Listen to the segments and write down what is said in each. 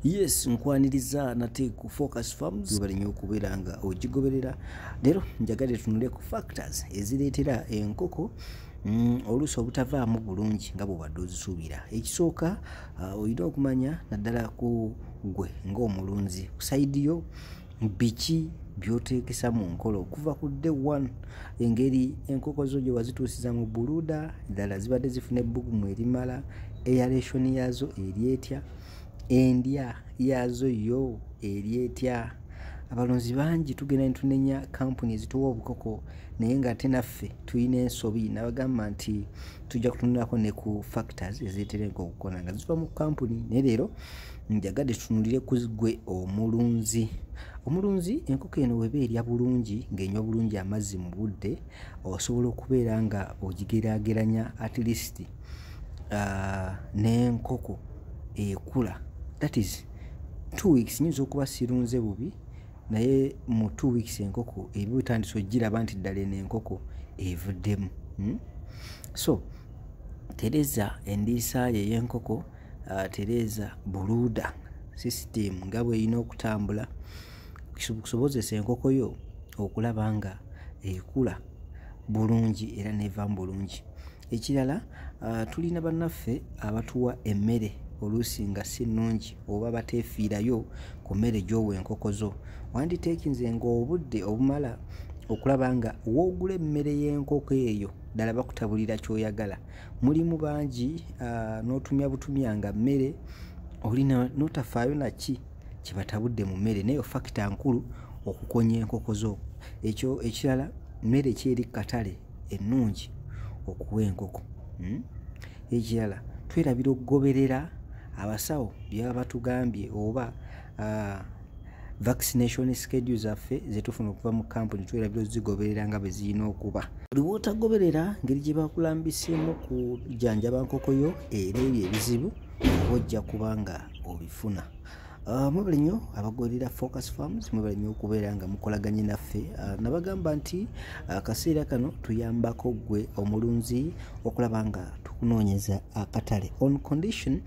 Yes, nkwaniriza nate ku Focus Farms bali nnyo okubeera nga ogigoberera. Leero njagadde tunule ku factors ezireetera enkoko oluusi obutavaamu bulungi nga bw'obadde ozisuubira. Ekisooka olina okumanya naddala ku gwe ng'omulunzi ku sayidi yo biki by'oteekesa mu nkola okuva ku day one, engeri enkoko zo gye wazituusiza mu buluuda, ddala zibadde zifuna ebbugumu erimala, aeration yaazo eri etya, endya yaazo yo eri etya. Abalunzi bangi tugenda ne tunenya kampuni ezituwa obukoko naye ng'ate naffe tulina ensobi. Nabagamba nti tujja kutunulako ne ku factors ezireetera enkoko okukona nga ziva mu kampuni. Naye leero njagadde tutunulire ku ggwe omulunzi. Omulunzi, enkoko eno bw'eba erya bulungi ng'enywa bulungi amazzi mu budde, osobola okubeera nga ogigeraageranya at least n'enkoko ekula. That is 2 weeks. Nyinza okuba sirunze bubi naye mu 2 weeks enkoko eba etandise ogiraba nti ddala eno enkoko evuddemu. So tereeza endiisa ye y'enkoko, tereeza buluuda system nga bw'erina okutambula kusobozesa enkoko yo okulaba nga ekula bulungi era n'evaamu bulungi. Ekirala, tulina bannaffe abatuwa emmere oluusi nga si nnungi oba bateefiirayo ku mmere gy'owa enkoko zo. Wanditeekinze ng'obudde obumala okulaba nga woogula emmere y'enkoko eyo ddala bakutabulira ky'oyagala. Mulimu bangi n'otumya butumya nga mmere oli n'otafaayo naki kye batabudde mu mmere, naye fakita nkulu okukonya enkoko zo. Ekyo ekirala, mmere ki eri katale ennungi okuwa enkoko. Ekirala, twerabira okugoberera abasawo byaba batugambye oba vaccination schedule zaffe zetufuna okuva mu kampuni, twerabira ozigoberera nga bwe zirina okuba. Buli bw'otagoberera ngeri gye bakulambisemu kujjanjaba nkoko yo era ebyo ebizibu oba ojja kuba nga obifuna. Mwebale nnyo abagoberera Focus Farms, mwebale nnyo okubeera nga mukolaganye naffe. Nabagamba nti akaseera kano tuyambako ggwe omulunzi okulaba nga tukunoonyeza akatale on condition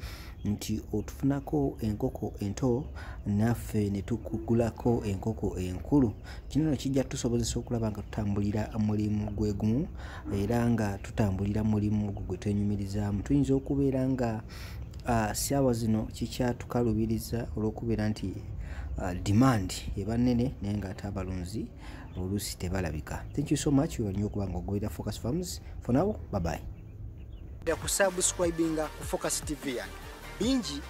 nti otufunako enkoko ento naffe ne tukugulako enkoko enkulu. Kino kijja tusobozesa okulaba nga tutambulira mulimu gwe gumu era nga tutambulira mulimu gwe twenyumirizaamu. Tuyinza okubeera nga saawa zino kikyatukalubiriza olw'okubeera nti demand eba nnene naye ng'ate abalunzi oluusi tebalabika. Thank you so much nnyo okuba nga ogoberera Focus Farms. For now, bye bye. Kusubscribinga ku Focus TV yange bingi